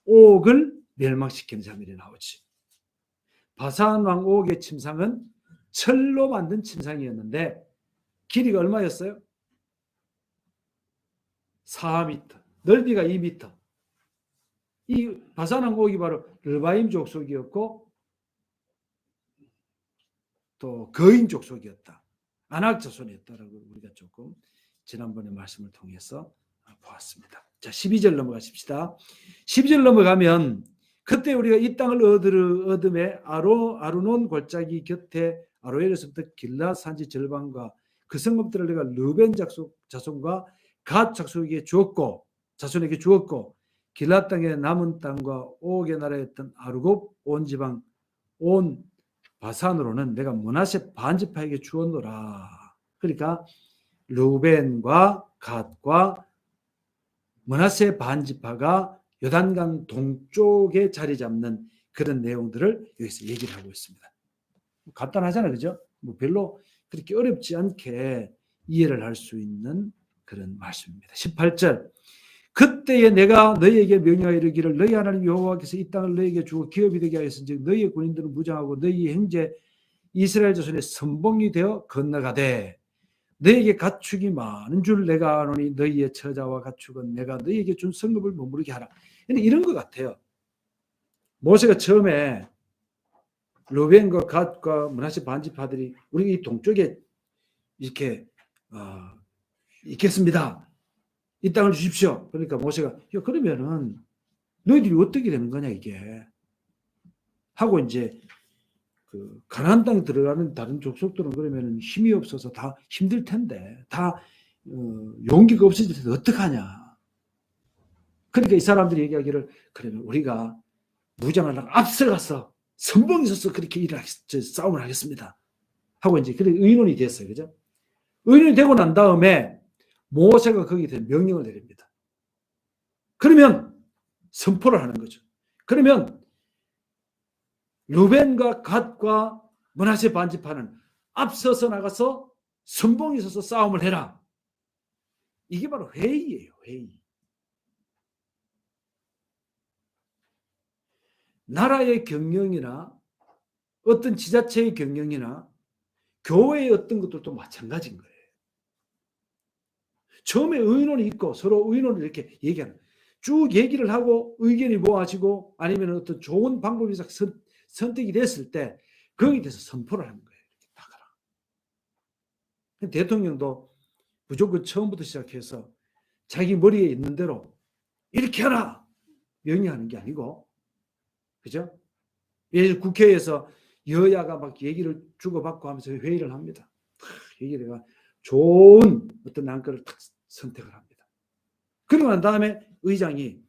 옥을 멸망시키는 장면이 나오지. 바산 왕 옥의 침상은 철로 만든 침상이었는데 길이가 얼마였어요? 4m, 넓이가 2m. 이 바산 왕 옥이 바로 르바임 족속이었고 또 거인 족속이었다. 아낙 자손이었다라고 우리가 조금 지난번에 말씀을 통해서 보았습니다. 자, 12절 넘어가십시다. 12절 넘어가면 그때 우리가 이 땅을 얻음에 아르논 골짜기 곁에 아로엘에서부터 길라 산지 절반과 그 성읍들을 내가 르벤 자손과 갓 자손에게 주었고 길라 땅의 남은 땅과 옥의 나라였던 아르곱 온 지방 온 바산으로는 내가 므낫세 반지파에게 주었노라. 그러니까 르벤과 갓과 므낫세 반지파가 요단강 동쪽에 자리 잡는 그런 내용들을 여기서 얘기를 하고 있습니다. 간단하잖아요. 그죠? 뭐 별로 그렇게 어렵지 않게 이해를 할 수 있는 그런 말씀입니다. 18절 그때에 내가 너희에게 명령하여 이르기를 너희 하나님 여호와께서 이 땅을 너희에게 주고 기업이 되게 하였은즉 너희의 군인들은 무장하고 너희 형제 이스라엘 자손의 선봉이 되어 건너가되 너희에게 가축이 많은 줄 내가 아노니 너희의 처자와 가축은 내가 너희에게 준 성읍을 머무르게 하라. 이런 것 같아요. 모세가 처음에 르벤과 갓과 므낫세 반지파들이 우리 이 동쪽에 이렇게 있겠습니다. 이 땅을 주십시오. 그러니까 모세가 그러면은 너희들이 어떻게 되는 거냐 이게 하고 이제 그 가나안 땅에 들어가는 다른 족속들은 그러면은 힘이 없어서 다 힘들 텐데 다 용기가 없어질 텐데 어떡하냐. 그러니까 이 사람들이 얘기하기를 그러면 우리가 무장하려고 앞서가서 선봉이 있어서 그렇게 싸움을 하겠습니다. 하고 이제 그렇게 의논이 됐어요. 그죠? 의논이 되고 난 다음에 모세가 거기에 명령을 내립니다. 그러면 선포를 하는 거죠. 그러면 르벤과 갓과 므낫세 반지파는 앞서서 나가서 선봉이 있어서 싸움을 해라. 이게 바로 회의예요. 회의. 나라의 경영이나 어떤 지자체의 경영이나 교회의 어떤 것들도 마찬가지인 거예요. 처음에 의논이 있고 서로 의논을 이렇게 얘기하는, 쭉 얘기를 하고 의견이 모아지고 아니면 어떤 좋은 방법이 선택이 됐을 때 거기에 대해서 선포를 하는 거예요. 나가라. 대통령도 무조건 처음부터 시작해서 자기 머리에 있는 대로 이렇게 하라 명령하는 게 아니고, 그죠? 예를 국회에서 여야가 막 얘기를 주고받고 하면서 회의를 합니다. 얘기가 좋은 어떤 안건을 딱 선택을 합니다. 그러고 난 다음에 의장이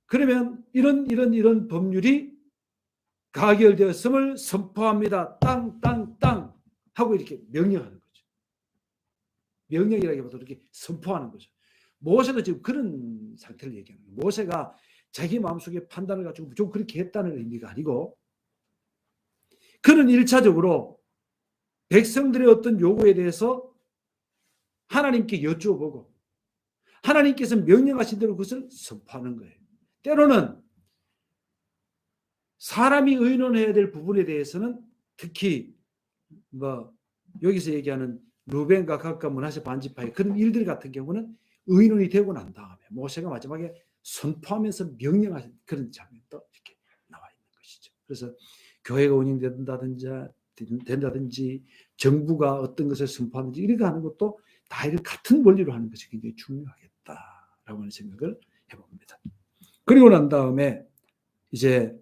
그러면 이런 법률이 가결되었음을 선포합니다. 땅 하고 이렇게 명령하는 거죠. 명령이라기보다 이렇게 선포하는 거죠. 모세도 지금 그런 상태를 얘기하는 거예요. 모세가 자기 마음속에 판단을 가지고 무조건 그렇게 했다는 의미가 아니고, 그는 1차적으로 백성들의 어떤 요구에 대해서 하나님께 여쭈어보고 하나님께서 명령하신 대로 그것을 선포하는 거예요. 때로는 사람이 의논해야 될 부분에 대해서는, 특히 뭐 여기서 얘기하는 루벤과 갓과 므낫세 반지파의 그런 일들 같은 경우는 의논이 되고 난 다음에 모세가 마지막에 선포하면서 명령하신 그런 장면도 이렇게 나와 있는 것이죠. 그래서 교회가 운영된다든지 정부가 어떤 것을 선포하는지 이렇게 하는 것도 다 이런 같은 원리로 하는 것이 굉장히 중요하겠다라고 하는 생각을 해봅니다. 그리고 난 다음에 이제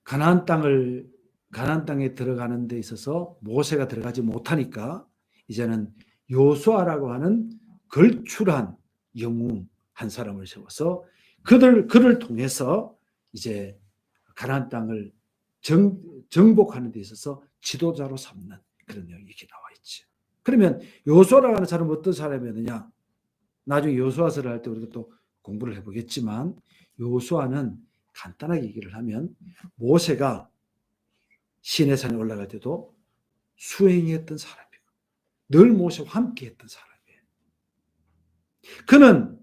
가나안 땅에 들어가는 데 있어서 모세가 들어가지 못하니까 이제는 요수아라고 하는 걸출한 영웅 한 사람을 세워서 그를 통해서 이제 가나안 땅을 정복하는 데 있어서 지도자로 삼는 그런 내용이 이렇게 나와 있죠. 그러면 요수아라고 하는 사람은 어떤 사람이었느냐? 나중에 요수아서를 할 때 우리가 또 공부를 해보겠지만, 요수아는 간단하게 얘기를 하면 모세가 시내산에 올라갈 때도 수행했던 사람이고 늘 모세와 함께 했던 사람이에요. 그는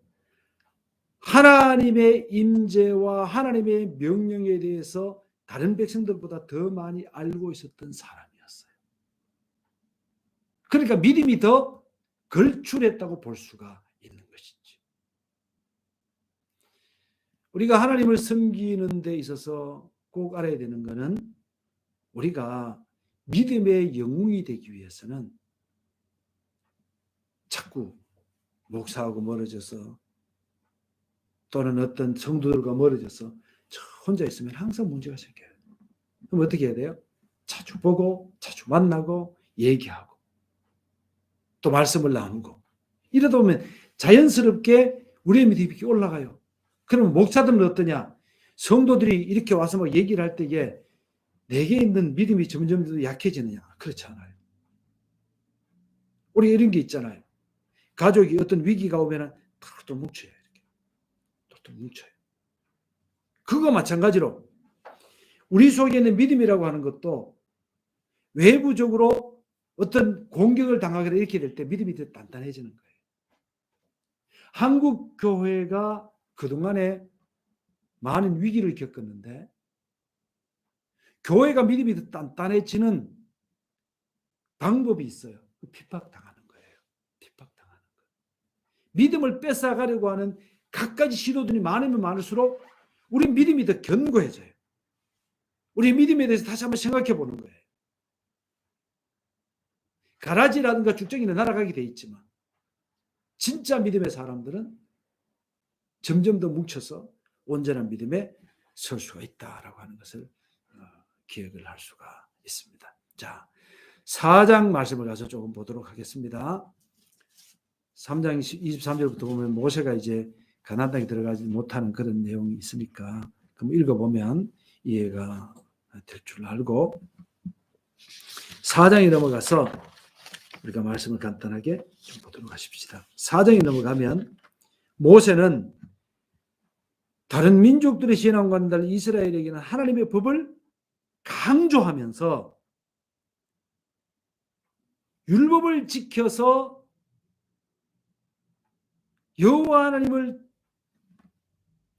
하나님의 임재와 하나님의 명령에 대해서 다른 백성들보다 더 많이 알고 있었던 사람이었어요. 그러니까 믿음이 더 걸출했다고 볼 수가 있는 것이죠. 우리가 하나님을 섬기는 데 있어서 꼭 알아야 되는 것은, 우리가 믿음의 영웅이 되기 위해서는 자꾸 목사하고 멀어져서 또는 어떤 성도들과 멀어져서 저 혼자 있으면 항상 문제가 생겨요. 그럼 어떻게 해야 돼요? 자주 보고 자주 만나고 얘기하고 또 말씀을 나누고 이러다 보면 자연스럽게 우리의 믿음이 올라가요. 그러면 목사들은 어떠냐? 성도들이 이렇게 와서 막 얘기를 할 때에 내게 있는 믿음이 점점 더 약해지느냐? 그렇지 않아요. 우리 이런 게 있잖아요. 가족이 어떤 위기가 오면 또 뭉쳐요. 또 뭉쳐요. 그거 마찬가지로 우리 속에 있는 믿음이라고 하는 것도 외부적으로 어떤 공격을 당하거나 이렇게 될 때 믿음이 더 단단해지는 거예요. 한국 교회가 그동안에 많은 위기를 겪었는데 교회가 믿음이 더 단단해지는 방법이 있어요. 핍박당하는 거예요. 핍박당하는 거예요. 믿음을 뺏어가려고 하는 갖가지 시도들이 많으면 많을수록 우리 믿음이 더 견고해져요. 우리 믿음에 대해서 다시 한번 생각해 보는 거예요. 가라지라든가 쭉정이는 날아가게 돼 있지만 진짜 믿음의 사람들은 점점 더 뭉쳐서 온전한 믿음에 설 수가 있다라고 하는 것을 기억을 할 수가 있습니다. 자, 4장 말씀을 가서 조금 보도록 하겠습니다. 3장 23절부터 보면 모세가 이제 가나안 땅에 들어가지 못하는 그런 내용이 있으니까 그럼 읽어보면 이해가 될 줄 알고 4장에 넘어가서 우리가 말씀을 간단하게 좀 보도록 하십시다. 4장에 넘어가면 모세는 다른 민족들의 신앙과는 달리 이스라엘에게는 하나님의 법을 강조하면서 율법을 지켜서 여호와 하나님을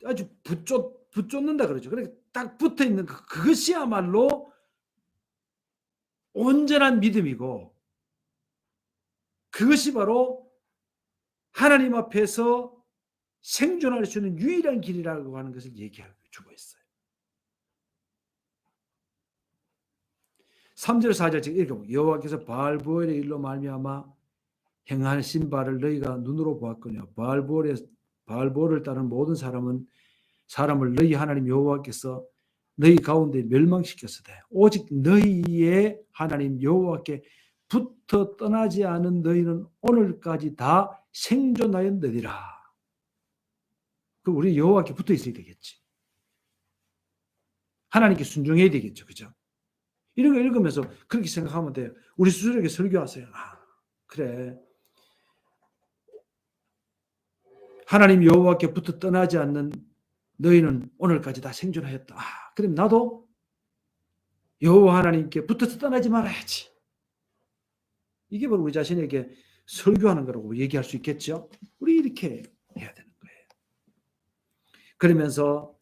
아주 붙쫓는다 그러죠. 그러니까 딱 붙어 있는 그것이야말로 온전한 믿음이고, 그것이 바로 하나님 앞에서 생존할 수 있는 유일한 길이라고 하는 것을 얘기하고 주고 있어요. 3절 4절 제가 읽어볼게요. 여호와께서 바알보엘의 일로 말미암아 행하신 바를 너희가 눈으로 보았거니와 바알보엘을 따르는 모든 사람을 너희 하나님 여호와께서 너희 가운데 멸망시켰으되 오직 너희의 하나님 여호와께 붙어 떠나지 않은 너희는 오늘까지 다 생존하였느니라. 그 우리 여호와께 붙어 있어야 되겠지. 하나님께 순종해야 되겠죠. 그죠? 이런 거 읽으면서 그렇게 생각하면 돼요. 우리 스스로에게 설교하세요. 그래. 하나님 여호와께 붙어 떠나지 않는 너희는 오늘까지 다 생존하였다. 그럼 나도 여호와 하나님께 붙어서 떠나지 말아야지. 이게 바로 우리 자신에게 설교하는 거라고 얘기할 수 있겠죠. 우리 이렇게 해야 되는 거예요. 그러면서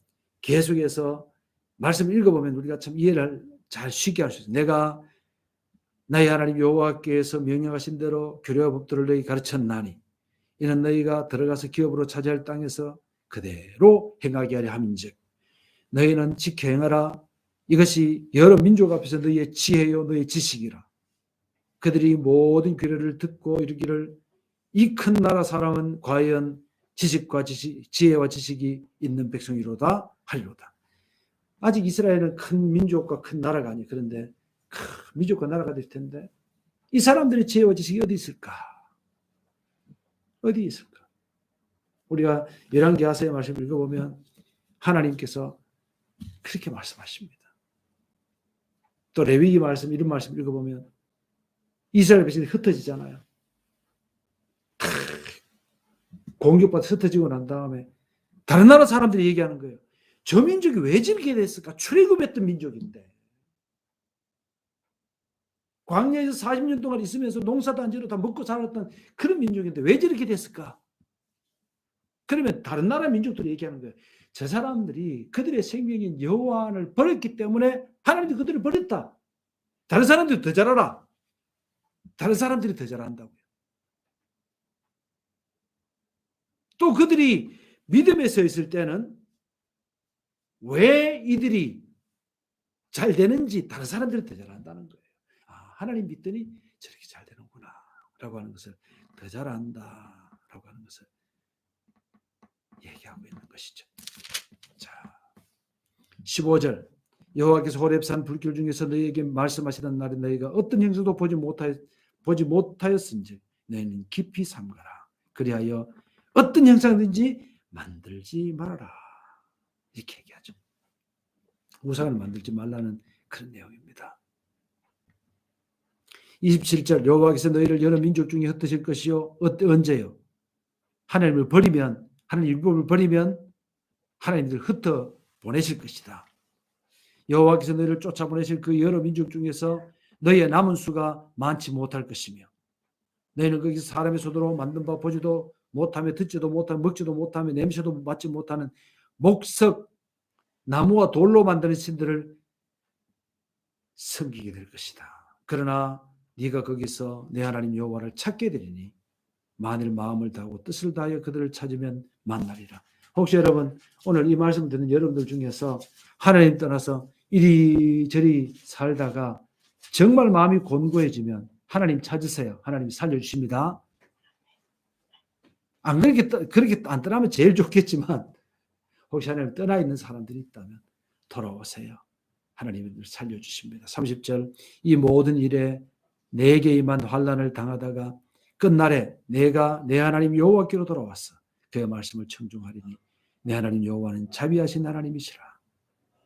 계속해서 말씀을 읽어보면 우리가 참 이해를 잘 쉽게 할 수 있어요. 내가 나의 하나님 여호와께서 명령하신 대로 규례와 법도를 너희 가르쳤나니 이는 너희가 들어가서 기업으로 차지할 땅에서 그대로 행하게 하려 함인즉 너희는 지켜 행하라. 이것이 여러 민족 앞에서 너희의 지혜요 너희의 지식이라. 그들이 모든 규례를 듣고 이르기를 이 큰 나라 사람은 과연 지혜와 지식이 있는 백성이로다 하리로다. 아직 이스라엘은 큰 민족과 큰 나라가 아니에요. 그런데 큰 민족과 나라가 될 텐데 이 사람들의 지혜와 지식이 어디 있을까? 어디 있을까? 우리가 열왕기하서의 말씀을 읽어보면 하나님께서 그렇게 말씀하십니다. 또 레위기 말씀 이런 말씀 읽어보면 이스라엘 백성이 흩어지잖아요. 공격받아 흩어지고 난 다음에 다른 나라 사람들이 얘기하는 거예요. 저 민족이 왜 저렇게 됐을까? 출애굽했던 민족인데 광야에서 40년 동안 있으면서 농사도 안 지르고 다 먹고 살았던 그런 민족인데 왜 저렇게 됐을까? 그러면 다른 나라 민족들이 얘기하는 거예요. 저 사람들이 그들의 생명인 여호와를 버렸기 때문에 하나님이 그들을 버렸다. 다른 사람들이 더 잘하라. 다른 사람들이 더 잘한다고요. 또 그들이 믿음에 서 있을 때는 왜 이들이 잘 되는지 다른 사람들이 더 잘한다는 거예요. 하나님 믿더니 저렇게 잘 되는구나 라고 하는 것을 더 잘한다 라고 하는 것을 얘기하고 있는 것이죠. 자, 15절 여호와께서 호렙산 불길 중에서 너희에게 말씀하시던 날에 너희가 어떤 행성도 보지 못하였은지 너희는 깊이 삼가라. 그리하여 어떤 형상든지 만들지 말아라. 이렇게 얘기하죠. 우상을 만들지 말라는 그런 내용입니다. 27절 여호와께서 너희를 여러 민족 중에 흩으실 것이요. 언제요? 하나님을 버리면 하나님 율법을 버리면 하나님을 흩어 보내실 것이다. 여호와께서 너희를 쫓아보내실 그 여러 민족 중에서 너희의 남은 수가 많지 못할 것이며 너희는 거기서 사람의 손으로 만든 바 보지도 못하며 듣지도 못하며 먹지도 못하며 냄새도 맡지 못하는 목석 나무와 돌로 만드는 신들을 섬기게 될 것이다. 그러나 네가 거기서 내 하나님 여호와를 찾게 되리니 만일 마음을 다하고 뜻을 다하여 그들을 찾으면 만나리라. 혹시 여러분 오늘 이 말씀을 듣는 여러분들 중에서 하나님 떠나서 이리저리 살다가 정말 마음이 곤고해지면 하나님 찾으세요. 하나님 살려주십니다. 안 그렇게 안 떠나면 제일 좋겠지만 혹시 하나님 떠나 있는 사람들이 있다면 돌아오세요. 하나님을 살려주십니다. 30절 이 모든 일에 내게 임한 환난을 당하다가 끝날에 내가 내 하나님 여호와께로 돌아왔어. 그의 말씀을 청중하리니 내 하나님 여호와는 자비하신 하나님이시라.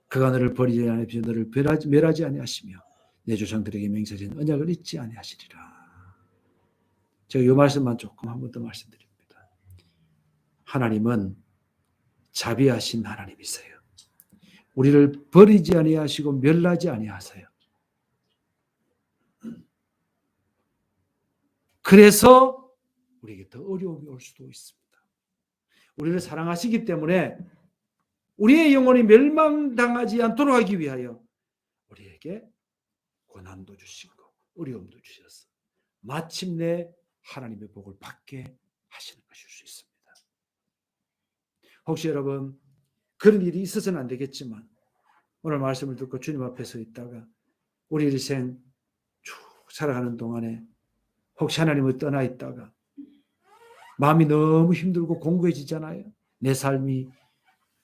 그가 너를 버리지 아니하시며 너를 멸하지 아니하시며 내 조상들에게 맹세하신 언약을 잊지 아니하시리라. 제가 이 말씀만 조금 한 번 더 말씀드립니다. 하나님은 자비하신 하나님이세요. 우리를 버리지 아니하시고 멸하지 아니하세요. 그래서 우리에게 더 어려움이 올 수도 있습니다. 우리를 사랑하시기 때문에 우리의 영혼이 멸망당하지 않도록 하기 위하여 우리에게 고난도 주시고 어려움도 주셔서 마침내 하나님의 복을 받게 하시는 것일 수 있습니다. 혹시 여러분 그런 일이 있어서는 안 되겠지만 오늘 말씀을 듣고 주님 앞에 서 있다가 우리 일생 쭉 살아가는 동안에 혹시 하나님을 떠나 있다가 마음이 너무 힘들고 공고해지잖아요. 내 삶이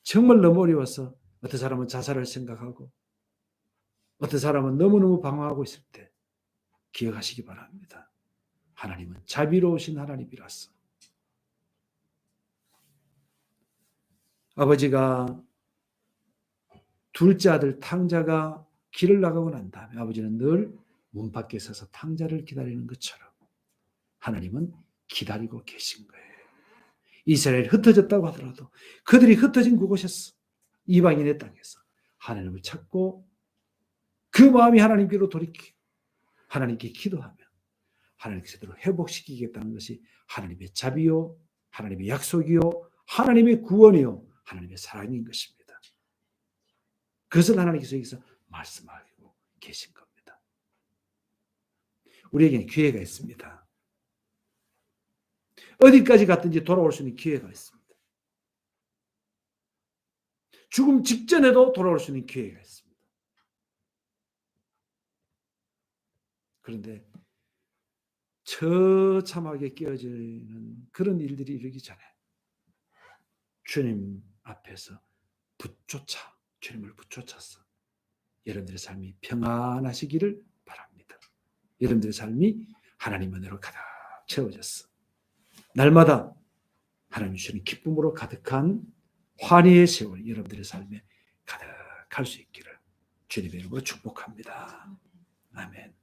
정말 너무 어려워서 어떤 사람은 자살을 생각하고 어떤 사람은 너무너무 방황하고 있을 때 기억하시기 바랍니다. 하나님은 자비로우신 하나님이라서. 아버지가 둘째 아들 탕자가 길을 나가고 난 다음에 아버지는 늘 문 밖에 서서 탕자를 기다리는 것처럼 하나님은 기다리고 계신 거예요. 이스라엘이 흩어졌다고 하더라도 그들이 흩어진 그곳에서 이방인의 땅에서 하나님을 찾고 그 마음이 하나님께로 돌이키고 하나님께 기도하며 하나님께서 그대로 회복시키겠다는 것이 하나님의 자비요, 하나님의 약속이요, 하나님의 구원이요, 하나님의 사랑인 것입니다. 그것을 하나님께서 여기서 말씀하고 계신 겁니다. 우리에게는 기회가 있습니다. 어디까지 갔든지 돌아올 수 있는 기회가 있습니다. 죽음 직전에도 돌아올 수 있는 기회가 있습니다. 그런데 처참하게 깨어지는 그런 일들이 이르기 전에 주님 앞에서 주님을 붙쫓아서 여러분들의 삶이 평안하시기를 바랍니다. 여러분들의 삶이 하나님 은혜로 가득 채워졌어. 날마다 하나님 주시는 기쁨으로 가득한 환희의 세월 여러분들의 삶에 가득할 수 있기를 주님의 이름으로 축복합니다. 아멘.